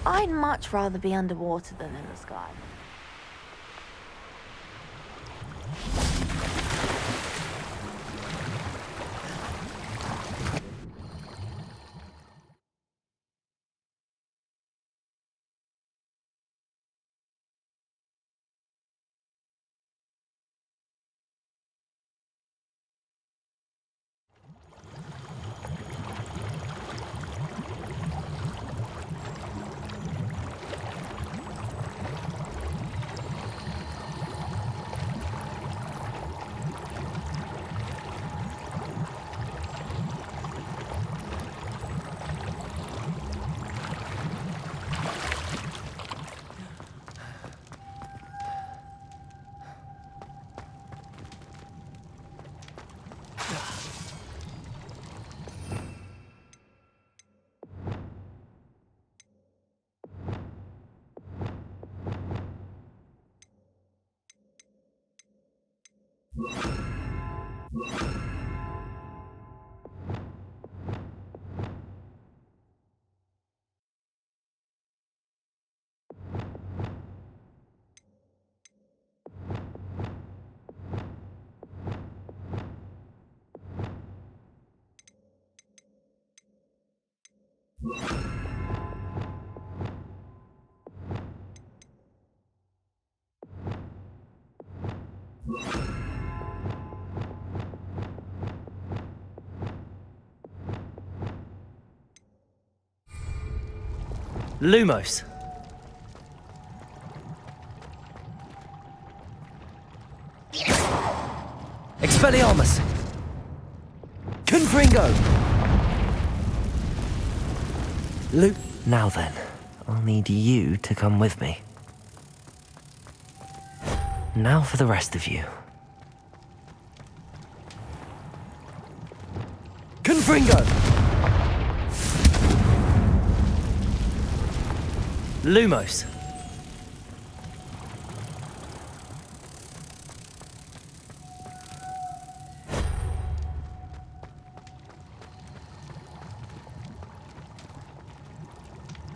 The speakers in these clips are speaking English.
I'd much rather be underwater than in the sky. Lumos. Expelliarmus. Confringo. Now then, I'll need you to come with me. Now for the rest of you. Confringo. Lumos.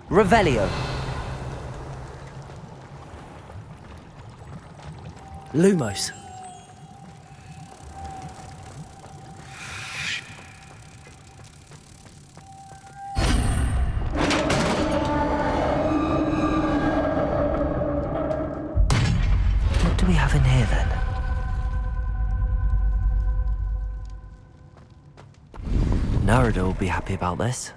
Revelio. Lumos. What do we have in here then? Narada will be happy about this.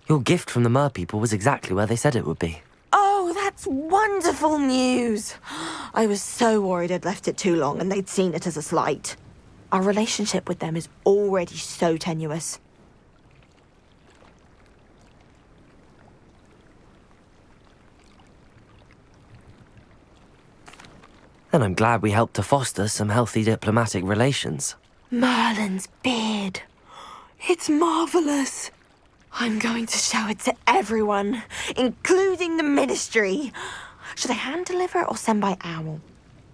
Your gift from the merpeople was exactly where they said it would be. Oh, that's wonderful news! I was so worried I'd left it too long and they'd seen it as a slight. Our relationship with them is already so tenuous. Then I'm glad we helped to foster some healthy diplomatic relations. Merlin's beard. It's marvelous. I'm going to show it to everyone, including the Ministry. Should I hand deliver it or send by owl?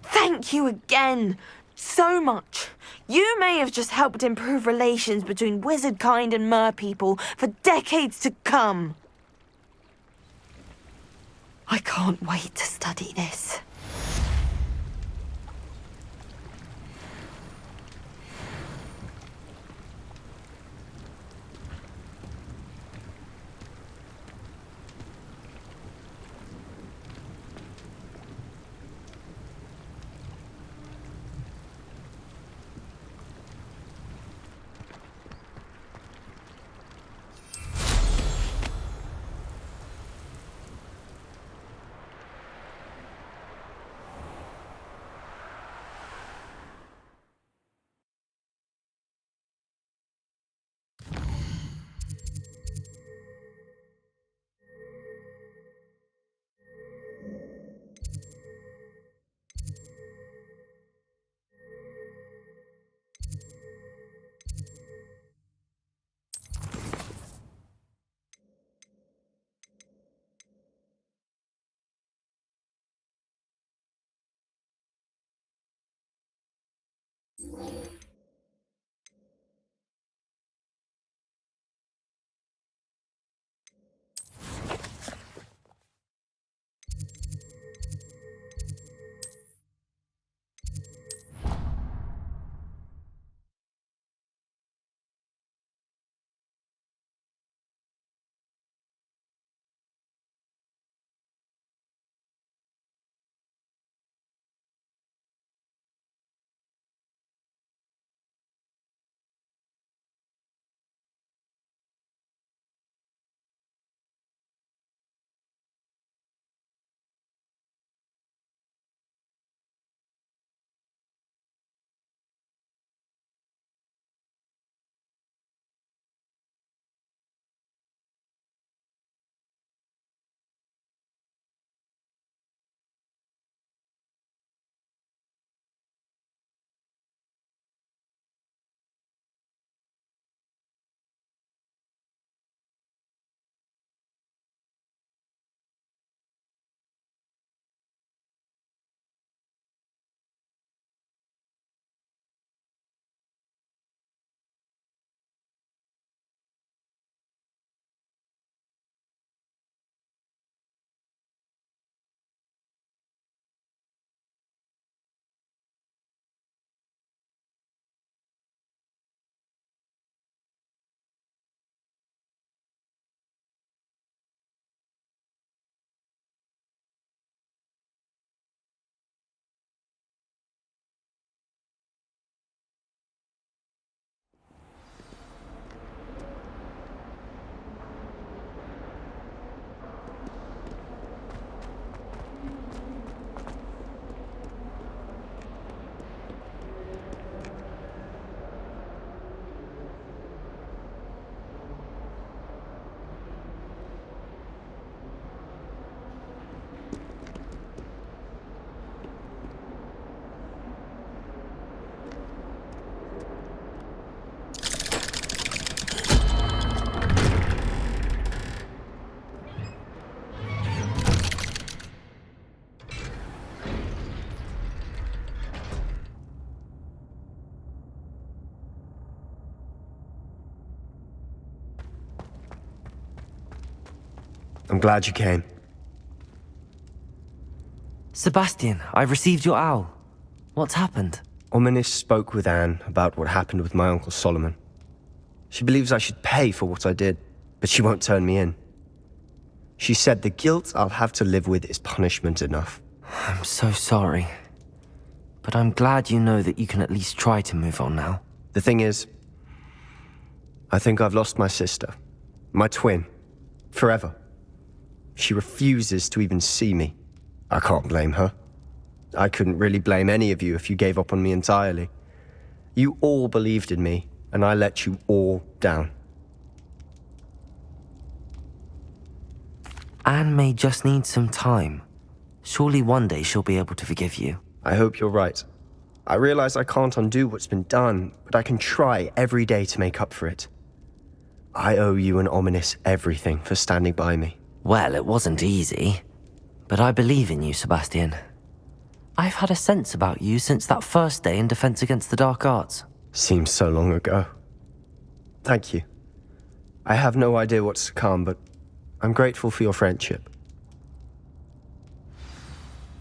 Thank you again. So much. You may have just helped improve relations between wizard kind and mer people for decades to come. I can't wait to study this. I'm glad you came. Sebastian, I received your owl. What's happened? Ominis spoke with Anne about what happened with my Uncle Solomon. She believes I should pay for what I did, but she won't turn me in. She said the guilt I'll have to live with is punishment enough. I'm so sorry. But I'm glad you know that you can at least try to move on now. The thing is, I think I've lost my sister. My twin. Forever. She refuses to even see me. I can't blame her. I couldn't really blame any of you if you gave up on me entirely. You all believed in me, and I let you all down. Anne may just need some time. Surely one day she'll be able to forgive you. I hope you're right. I realize I can't undo what's been done, but I can try every day to make up for it. I owe you and Ominis everything for standing by me. Well, it wasn't easy. But I believe in you, Sebastian. I've had a sense about you since that first day in Defense Against the Dark Arts. Seems so long ago. Thank you. I have no idea what's to come, but I'm grateful for your friendship.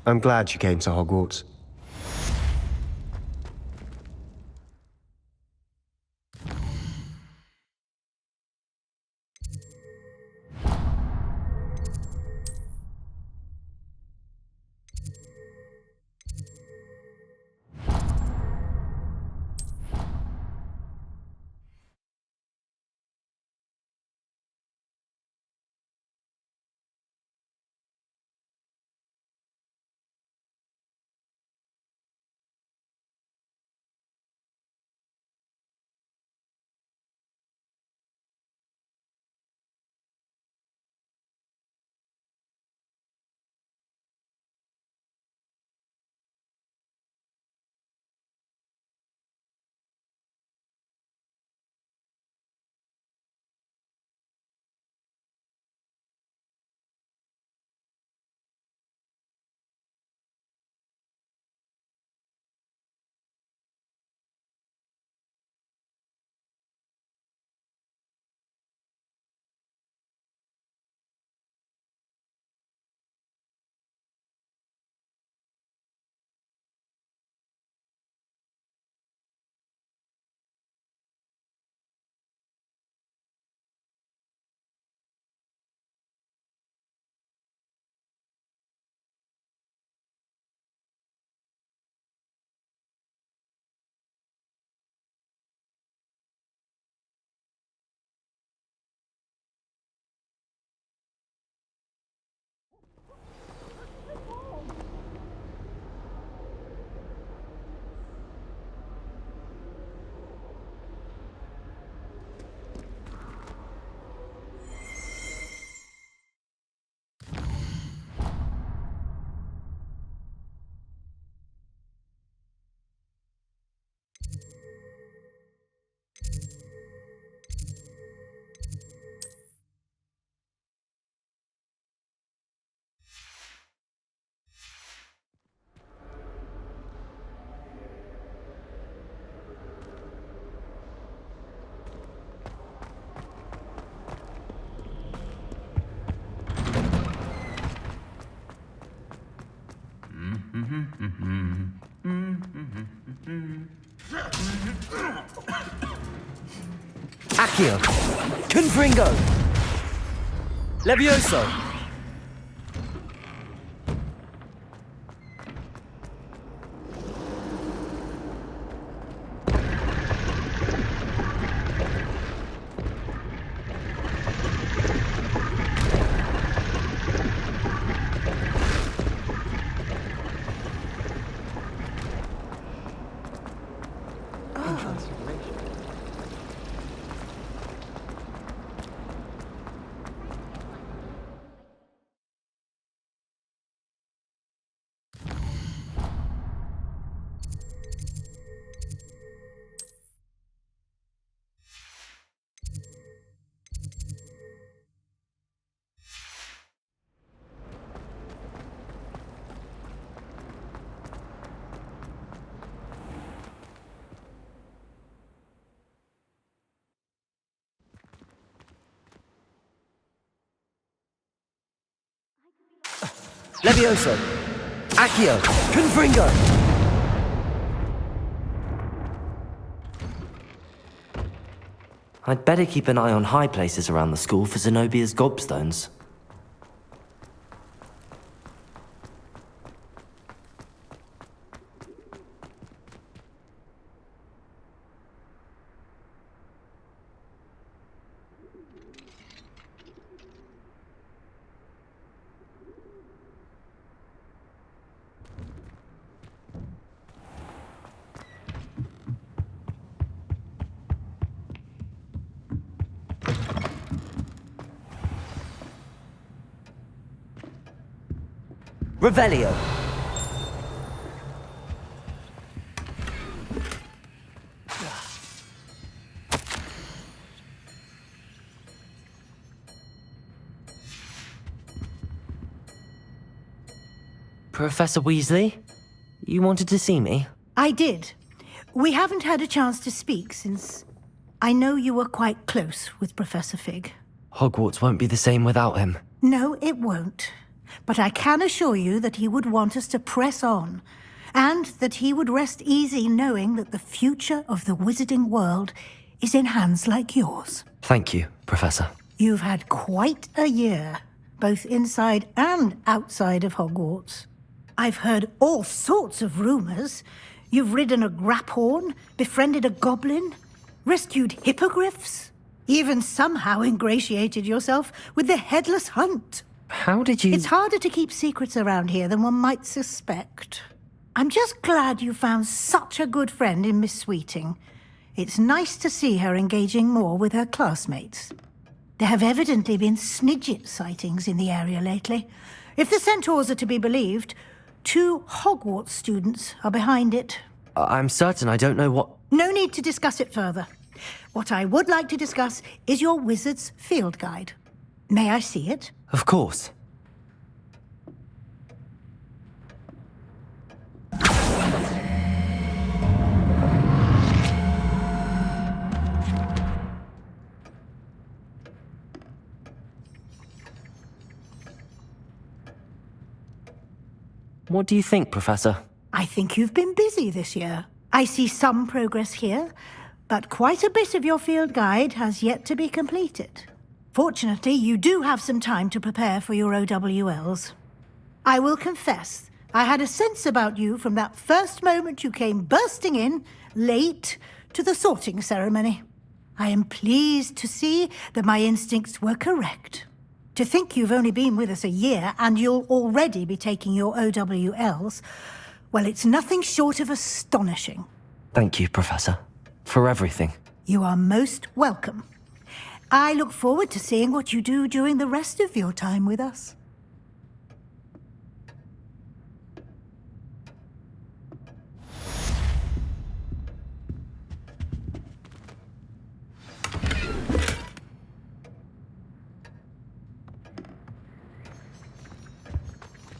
I'm glad you came to Hogwarts. Accio! Confringo! Levioso! Levioso! Accio! Confringo! I'd better keep an eye on high places around the school for Zenobia's gobstones. Revelio! Professor Weasley? You wanted to see me? I did. We haven't had a chance to speak since I know you were quite close with Professor Fig. Hogwarts won't be the same without him. No, it won't. But I can assure you that he would want us to press on, and that he would rest easy knowing that the future of the wizarding world is in hands like yours. Thank you, Professor. You've had quite a year, both inside and outside of Hogwarts. I've heard all sorts of rumors. You've ridden a graphorn, befriended a goblin, rescued hippogriffs, even somehow ingratiated yourself with the Headless Hunt. How did you... It's harder to keep secrets around here than one might suspect. I'm just glad you found such a good friend in Miss Sweeting. It's nice to see her engaging more with her classmates. There have evidently been Snidget sightings in the area lately. If the centaurs are to be believed, 2 Hogwarts students are behind it. I'm certain I don't know what... No need to discuss it further. What I would like to discuss is your wizard's field guide. May I see it? Of course. What do you think, Professor? I think you've been busy this year. I see some progress here, but quite a bit of your field guide has yet to be completed. Fortunately, you do have some time to prepare for your OWLs. I will confess, I had a sense about you from that first moment you came bursting in, late, to the sorting ceremony. I am pleased to see that my instincts were correct. To think you've only been with us a year and you'll already be taking your OWLs, well, it's nothing short of astonishing. Thank you, Professor, for everything. You are most welcome. I look forward to seeing what you do during the rest of your time with us.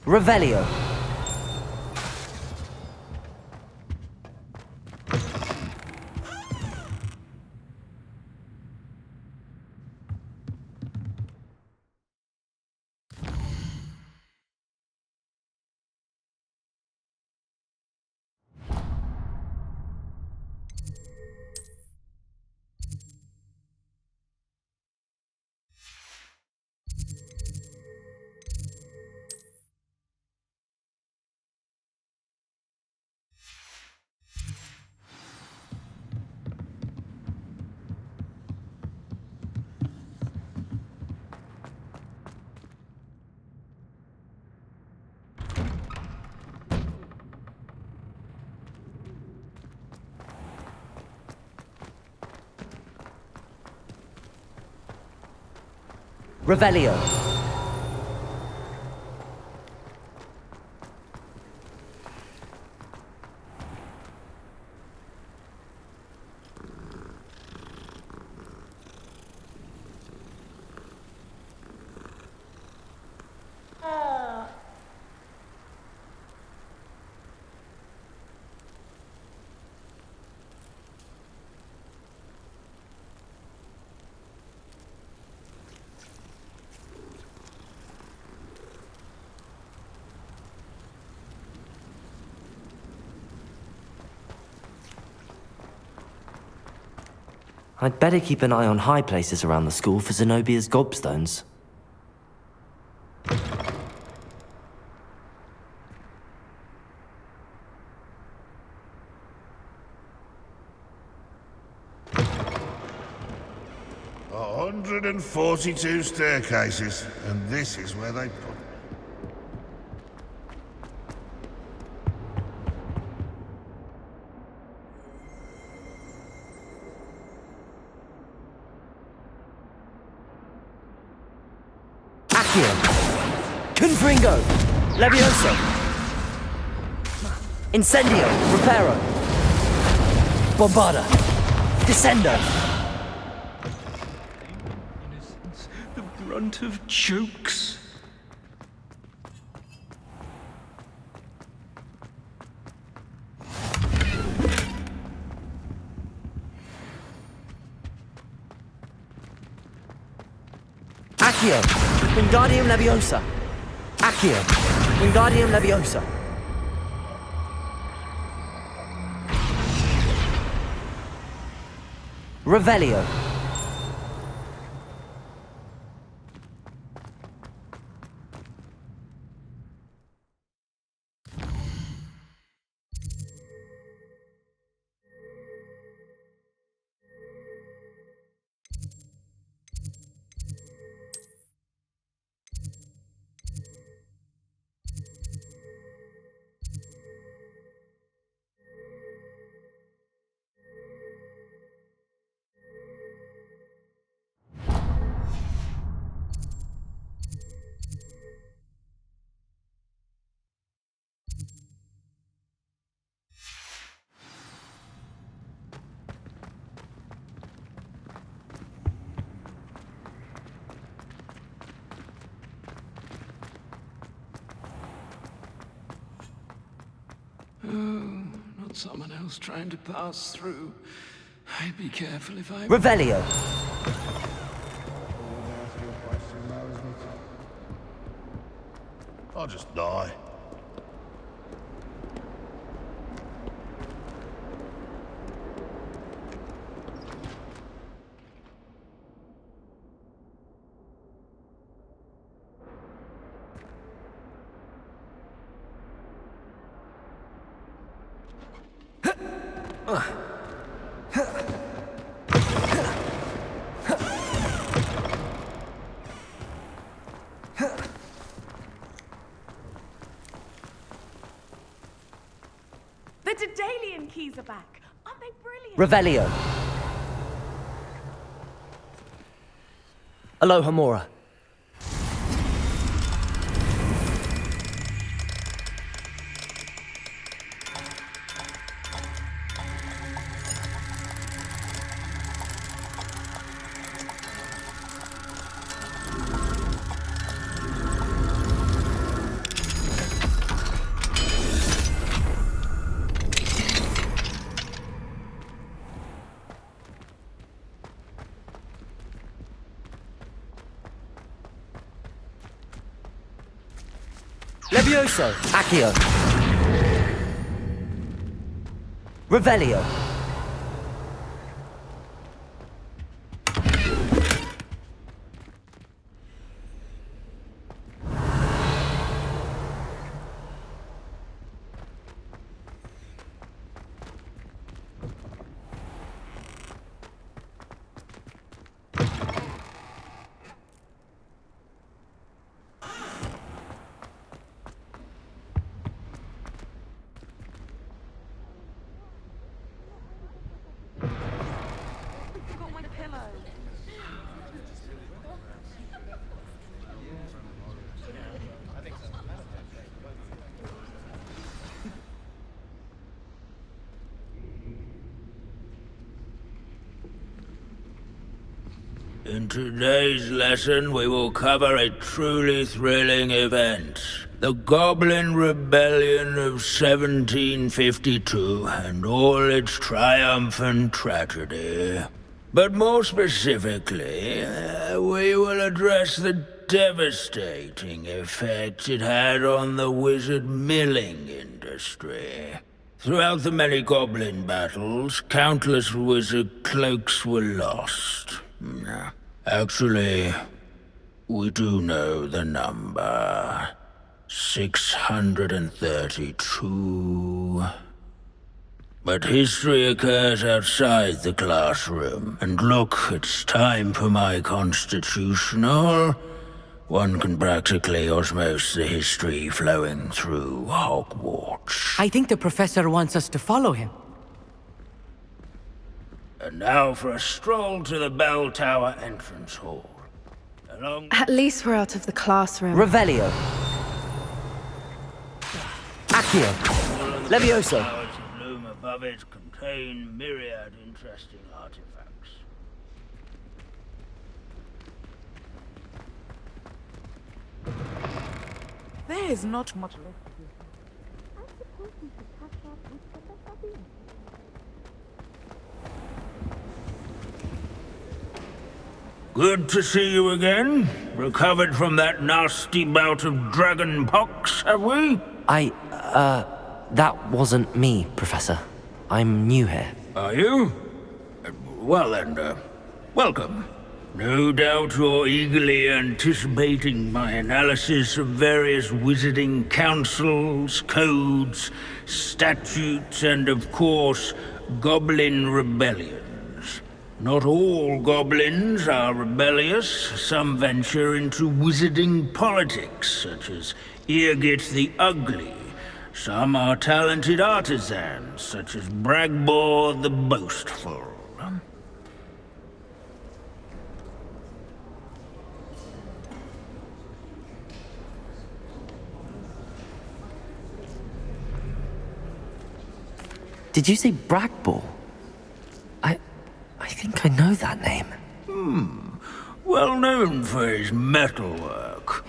Revelio. Revelio. I'd better keep an eye on high places around the school for Zenobia's gobstones. A 142 staircases, and this is where they put. Confringo! Levioso! Incendio! Reparo! Bombarda! Descendo! Innocence, the brunt of jokes. Accio! Wingardium Leviosa! Accio! Wingardium Leviosa! Revelio! Not someone else trying to pass through. I'd be careful if I... Revelio! I'll just die. The Daedalian keys are back. Aren't they brilliant? Revelio! Alohomora. Levioso! Accio! Revelio! Forgot my pillow. In today's lesson, we will cover a truly thrilling event. The Goblin Rebellion of 1752 and all its triumphant tragedy. But more specifically, we will address the devastating effect it had on the wizard milling industry. Throughout the many goblin battles, countless wizard cloaks were lost. Actually, we do know the number. 632. But history occurs outside the classroom. And look, it's time for my constitutional. One can practically osmose the history flowing through Hogwarts. I think the professor wants us to follow him. And now for a stroll to the bell tower entrance hall. At least we're out of the classroom. Revelio! Accio! Levioso! Towers that loom above it contain myriad interesting artifacts. There is not much left. Good to see you again. Recovered from that nasty bout of dragon pox, have we? That wasn't me, Professor. I'm new here. Are you? Well then, welcome. No doubt you're eagerly anticipating my analysis of various wizarding councils, codes, statutes, and of course, goblin rebellions. Not all goblins are rebellious. Some venture into wizarding politics, such as Irgit the Ugly. Some are talented artisans, such as Bragbor the Boastful. Did you say Bragbor? I think I know that name. Well known for his metalwork.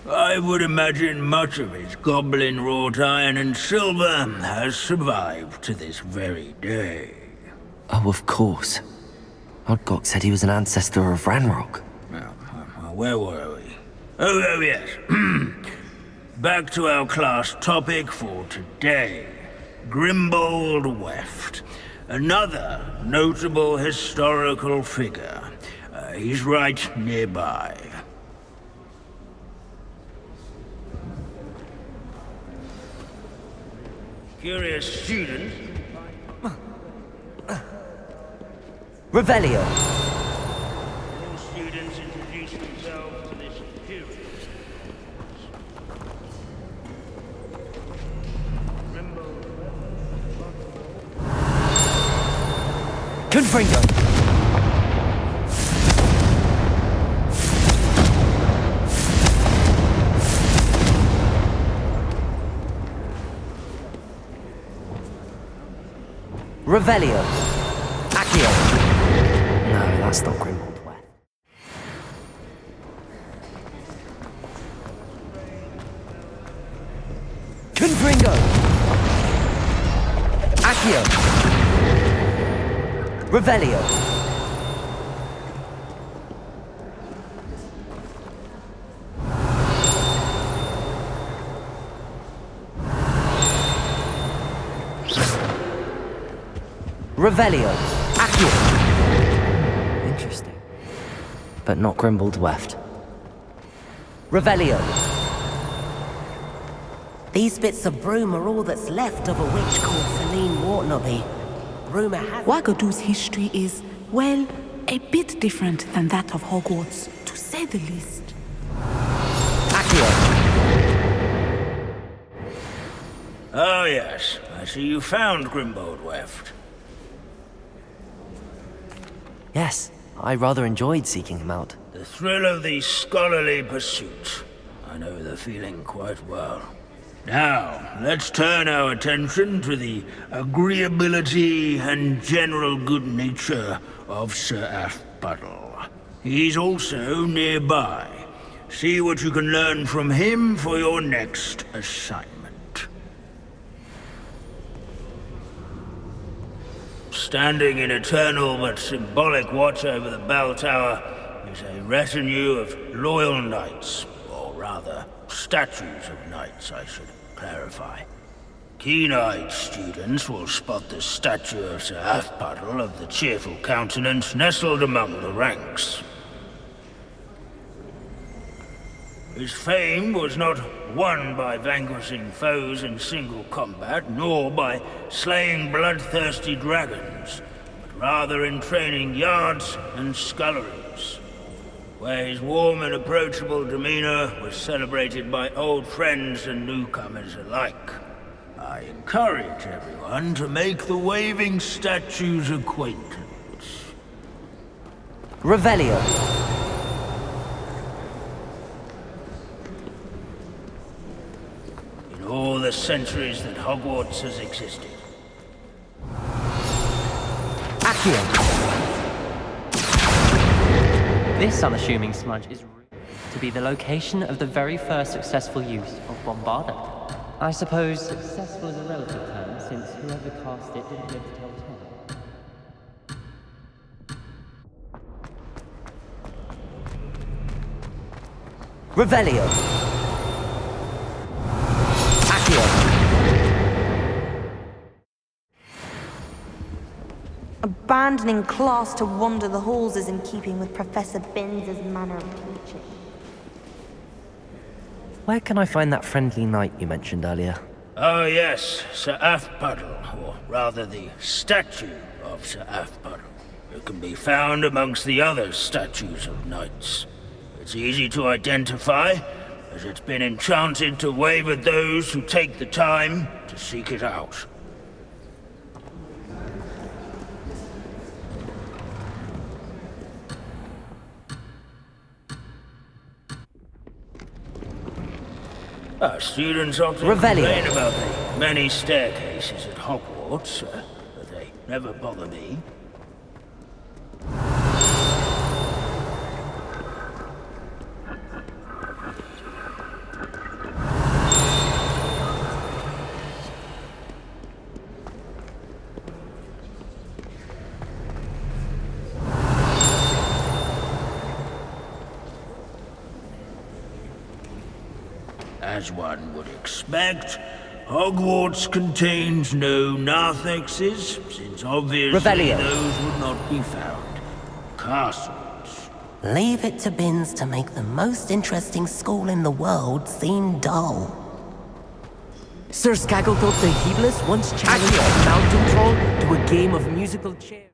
I would imagine much of his goblin-wrought iron and silver has survived to this very day. Oh, of course. Odgok said he was an ancestor of Ranrock. Where were we? Oh yes. Back to our class topic for today. Grimbold Weft. Another notable historical figure. He's right nearby. Curious student. Revelio. All students introduce themselves to this period. Confringo. Revelio. Accio. No, that's not Grimbold Weft. Confringo. Accio. Revelio. Revelio. Accio. Interesting. But not Grimbold Weft. Revelio. These bits of broom are all that's left of a witch called Celine Wartnobby. Rumor has... Wagadu's history is, well, a bit different than that of Hogwarts, to say the least. Accio. Oh yes, I see you found Grimbold Weft. Yes, I rather enjoyed seeking him out. The thrill of the scholarly pursuit. I know the feeling quite well. Now, let's turn our attention to the agreeability and general good nature of Sir Athbuddle. He's also nearby. See what you can learn from him for your next assignment. Standing in eternal but symbolic watch over the bell tower is a retinue of loyal knights, or rather, statues of knights, I should clarify. Keen-eyed students will spot the statue of Sir Athbuddle of the cheerful countenance nestled among the ranks. His fame was not won by vanquishing foes in single combat, nor by slaying bloodthirsty dragons, but rather in training yards and sculleries, where his warm and approachable demeanor was celebrated by old friends and newcomers alike. I encourage everyone to make the waving statue's acquaintance. Revelio. In all the centuries that Hogwarts has existed. Accio. This unassuming smudge is to be the location of the very first successful use of Bombarda. I suppose successful is a relative term, since whoever cast it didn't live to tell tale. Revelio. Accio. Abandoning class to wander the halls is in keeping with Professor Binns' manner of teaching. Where can I find that friendly knight you mentioned earlier? Oh yes, Sir Afpuddle, or rather the statue of Sir Afpuddle. It can be found amongst the other statues of knights. It's easy to identify, as it's been enchanted to waver those who take the time to seek it out. Our students often complain about the many staircases at Hogwarts, but they never bother me. As one would expect, Hogwarts contains no narthexes, since obviously those would not be found. Castles. Leave it to Binns to make the most interesting school in the world seem dull. Sir Skaggletop the Heedless once challenged a mountain troll to a game of musical chairs.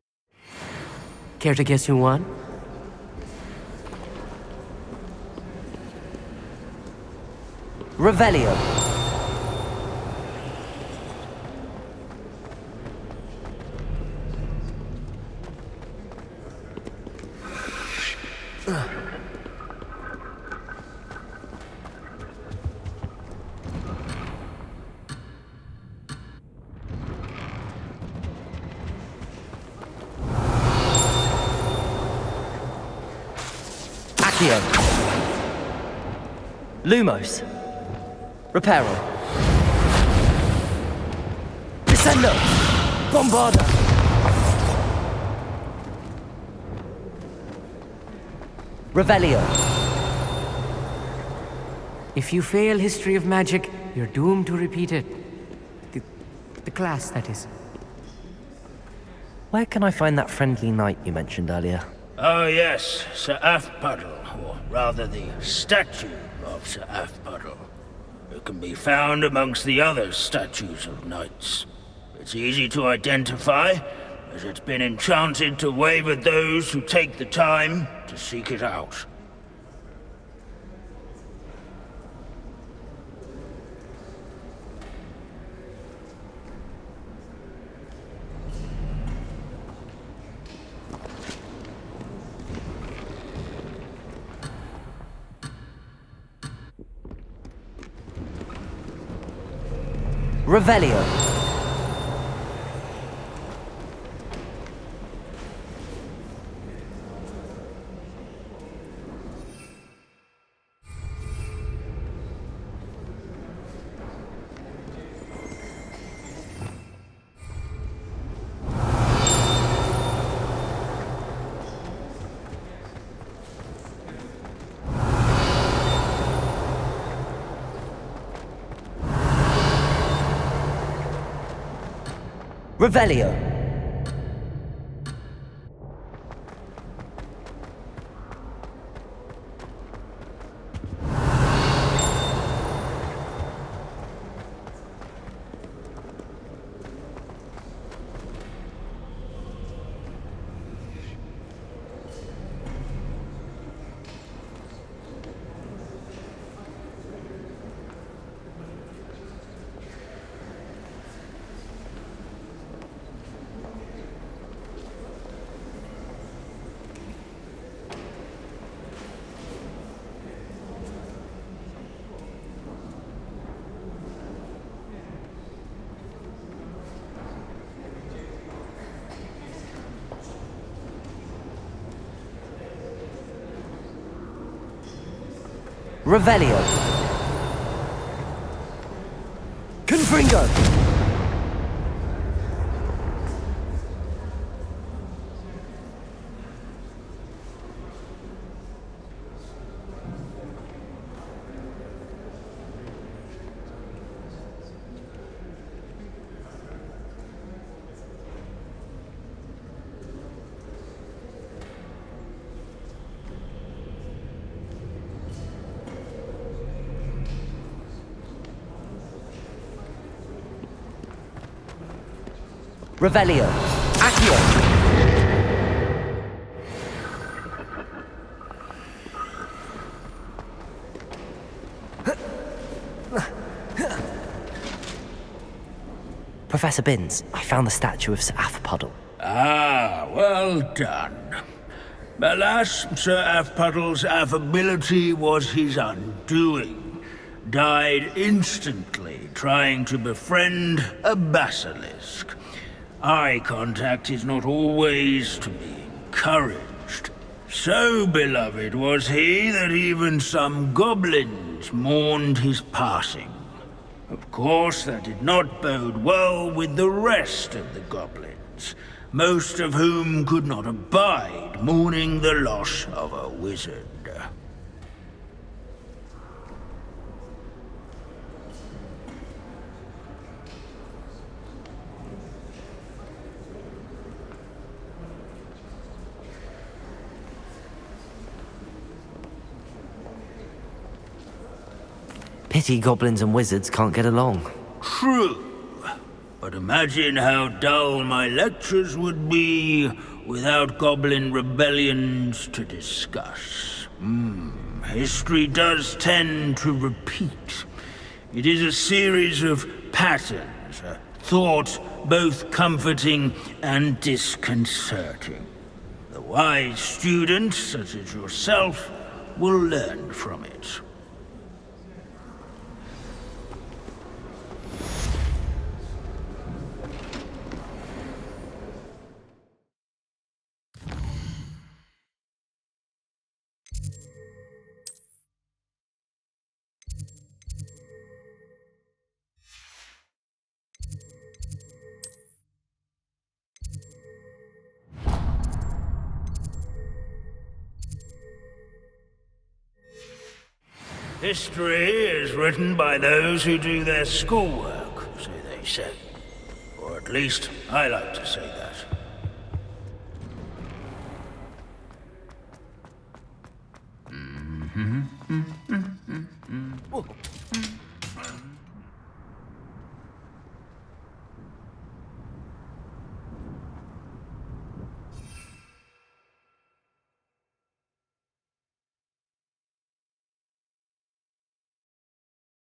Care to guess who won? Revelio. Accio. Lumos. Reparo. Descendo. Bombarda. Revelio. If you fail history of magic, you're doomed to repeat it. The class, that is. Where can I find that friendly knight you mentioned earlier? Oh yes, Sir Afpuddle, or rather the statue of Sir Afpuddle. It can be found amongst the other statues of knights. It's easy to identify, as it's been enchanted to waver those who take the time to seek it out. Revelio. Revelio. Revelio. Confringo. Revelio. Accio. Professor Binns, I found the statue of Sir Afpuddle. Ah, well done. Alas, Sir Afpuddle's affability was his undoing. Died instantly trying to befriend a basilisk. Eye contact is not always to be encouraged. So beloved was he that even some goblins mourned his passing. Of course, that did not bode well with the rest of the goblins, most of whom could not abide mourning the loss of a wizard. Pity goblins and wizards can't get along. True. But imagine how dull my lectures would be without goblin rebellions to discuss. History does tend to repeat. It is a series of patterns, a thought both comforting and disconcerting. The wise student, such as yourself, will learn from it. History is written by those who do their schoolwork, so they say. Or at least, I like to say that.